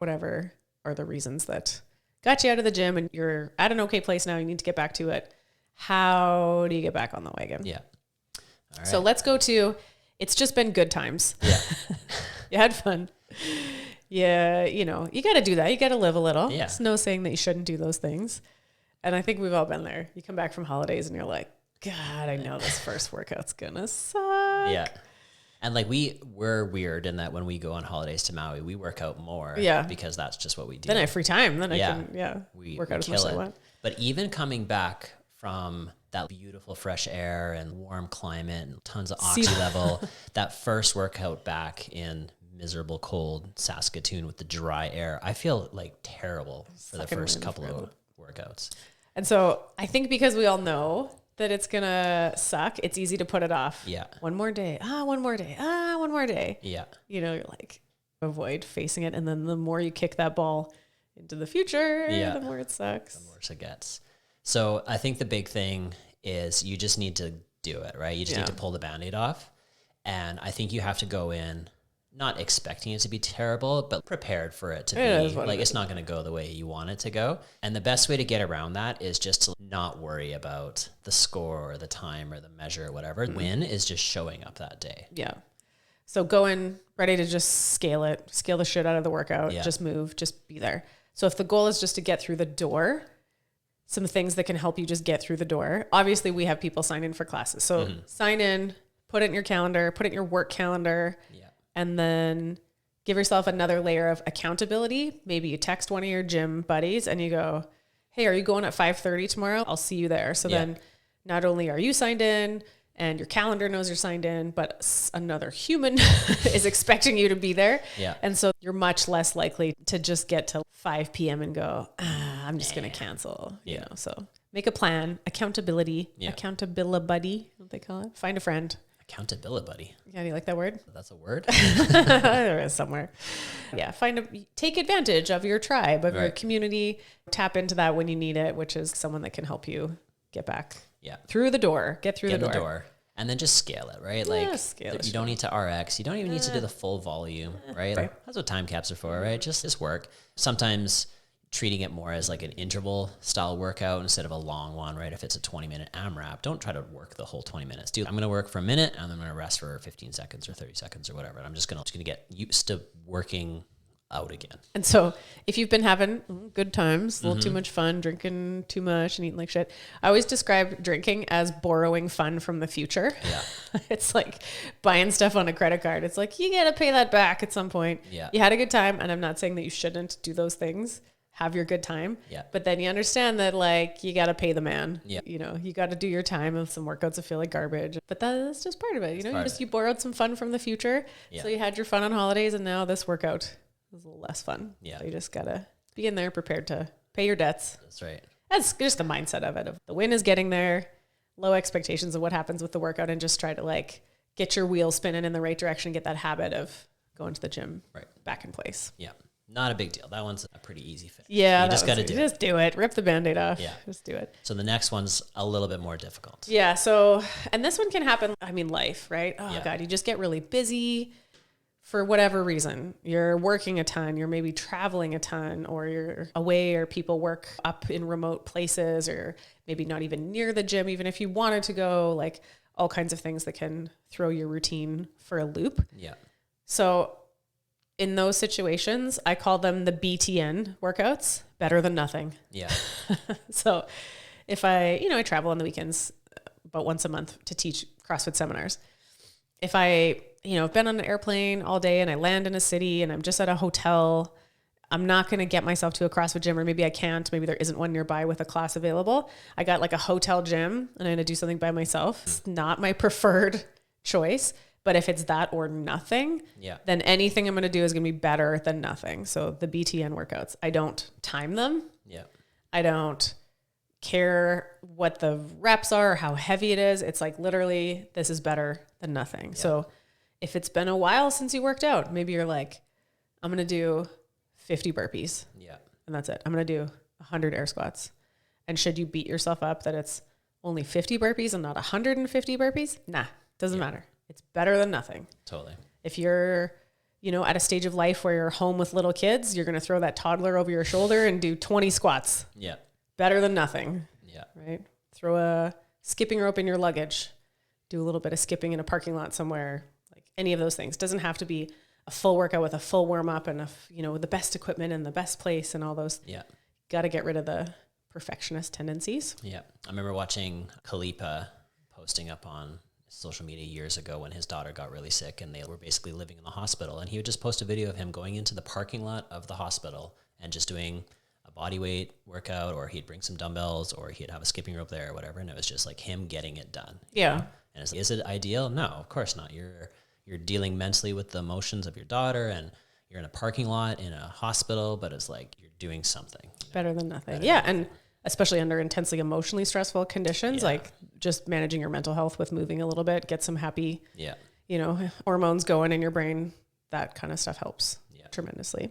whatever are the reasons that got you out of the gym and you're at an okay place now, you need to get back to it. How do you get back on the wagon? Yeah. All right. So let's go to, it's just been good times. Yeah. You had fun. Yeah. You know, you got to do that. You got to live a little. Yeah. It's no saying that you shouldn't do those things. And I think we've all been there. You come back from holidays and you're like, God, I know this first workout's gonna suck. Yeah. And like we're weird in that when we go on holidays to Maui, we work out more. Yeah. Because that's just what we do. Then I have free time. Then I can, work out as much as I want. But even coming back from that beautiful fresh air and warm climate and tons of oxy level, that first workout back in miserable cold Saskatoon with the dry air, I feel like terrible for the first couple of workouts. And so I think because we all know that it's going to suck, it's easy to put it off. Yeah. One more day. One more day. One more day. Yeah. You know, you're like, avoid facing it. And then the more you kick that ball into the future, the more it sucks. The worse it gets. So I think the big thing is you just need to do it, right? You just need to pull the Band-Aid off. And I think you have to go in not expecting it to be terrible, but prepared for it to be like, it's not going to go the way you want it to go. And the best way to get around that is just to not worry about the score or the time or the measure or whatever. Win is just showing up that day. Yeah. So go in ready to just scale the shit out of the workout, just move, just be there. So if the goal is just to get through the door, some things that can help you just get through the door. Obviously we have people sign in for classes. So sign in, put it in your calendar, put it in your work calendar. Yeah. And then give yourself another layer of accountability. Maybe you text one of your gym buddies and you go, hey, are you going at 5:30 tomorrow? I'll see you there. So then not only are you signed in and your calendar knows you're signed in, but another human is expecting you to be there. Yeah. And so you're much less likely to just get to 5 p.m. and go, I'm just going to cancel. You know, so make a plan, accountability, accountability buddy, what they call it. Find a friend. Accountability buddy. Yeah, do you like that word? That's a word? There is somewhere. Yeah, take advantage of your tribe, of your community. Tap into that when you need it, which is someone that can help you get back through the door. Get through the door. And then just scale it, right? You don't need to RX. You don't even need to do the full volume, right? Like, that's what time caps are for, right? Just work. Sometimes treating it more as like an interval style workout instead of a long one, right? If it's a 20-minute AMRAP, don't try to work the whole 20 minutes. Dude, I'm going to work for a minute and I'm going to rest for 15 seconds or 30 seconds or whatever. And I'm just going to get used to working out again. And so if you've been having good times, a little too much fun, drinking too much and eating like shit, I always describe drinking as borrowing fun from the future. Yeah. It's like buying stuff on a credit card. It's like, you got to pay that back at some point. Yeah. You had a good time. And I'm not saying that you shouldn't do those things. Have your good time. Yeah. But then you understand that like you got to pay the man. Yeah. You know, you got to do your time and some workouts that feel like garbage. But that's just part of it. You know, you borrowed some fun from the future. Yeah. So you had your fun on holidays and now this workout is a little less fun. Yeah. So you just got to be in there prepared to pay your debts. That's right. That's just the mindset of it. Of the win is getting there, low expectations of what happens with the workout and just try to like get your wheels spinning in the right direction, get that habit of going to the gym back in place. Yeah. Not a big deal. That one's a pretty easy fix. Yeah. You just got to do it. Just do it. Rip the Band-Aid off. Yeah. Just do it. So the next one's a little bit more difficult. Yeah. So, and this one can happen. I mean, life, right? Oh God, you just get really busy for whatever reason. You're working a ton, you're maybe traveling a ton, or you're away, or people work up in remote places, or maybe not even near the gym, even if you wanted to go, like all kinds of things that can throw your routine for a loop. Yeah. So in those situations, I call them the BTN workouts, better than nothing. Yeah. So if I travel on the weekends about once a month to teach CrossFit seminars. If I've been on an airplane all day and I land in a city and I'm just at a hotel, I'm not going to get myself to a CrossFit gym, or maybe I can't. Maybe there isn't one nearby with a class available. I got like a hotel gym and I'm going to do something by myself. It's not my preferred choice. But if it's that or nothing, then anything I'm going to do is going to be better than nothing. So the BTN workouts, I don't time them. Yeah. I don't care what the reps are or how heavy it is. It's like literally this is better than nothing. Yeah. So if it's been a while since you worked out, maybe you're like, I'm going to do 50 burpees. Yeah. And that's it. I'm going to do 100 air squats. And should you beat yourself up that it's only 50 burpees and not 150 burpees? Nah, doesn't matter. It's better than nothing. Totally. If you're you know, at a stage of life where you're home with little kids, you're going to throw that toddler over your shoulder and do 20 squats. Yeah. Better than nothing. Yeah. Right. Throw a skipping rope in your luggage. Do a little bit of skipping in a parking lot somewhere. Like any of those things. Doesn't have to be a full workout with a full warm up and you know, the best equipment and the best place and all those. Yeah. Got to get rid of the perfectionist tendencies. Yeah. I remember watching Kalipa posting up on social media years ago when his daughter got really sick and they were basically living in the hospital, and he would just post a video of him going into the parking lot of the hospital and just doing a body weight workout, or he'd bring some dumbbells, or he'd have a skipping rope there or whatever, and it was just like him getting it done. Yeah. And it's like, is it ideal? No, of course not. You're dealing mentally with the emotions of your daughter, and you're in a parking lot in a hospital, but it's like you're doing something. Better than nothing. Yeah. And especially under intensely emotionally stressful conditions, like just managing your mental health with moving a little bit, get some happy, you know, hormones going in your brain. That kind of stuff helps tremendously.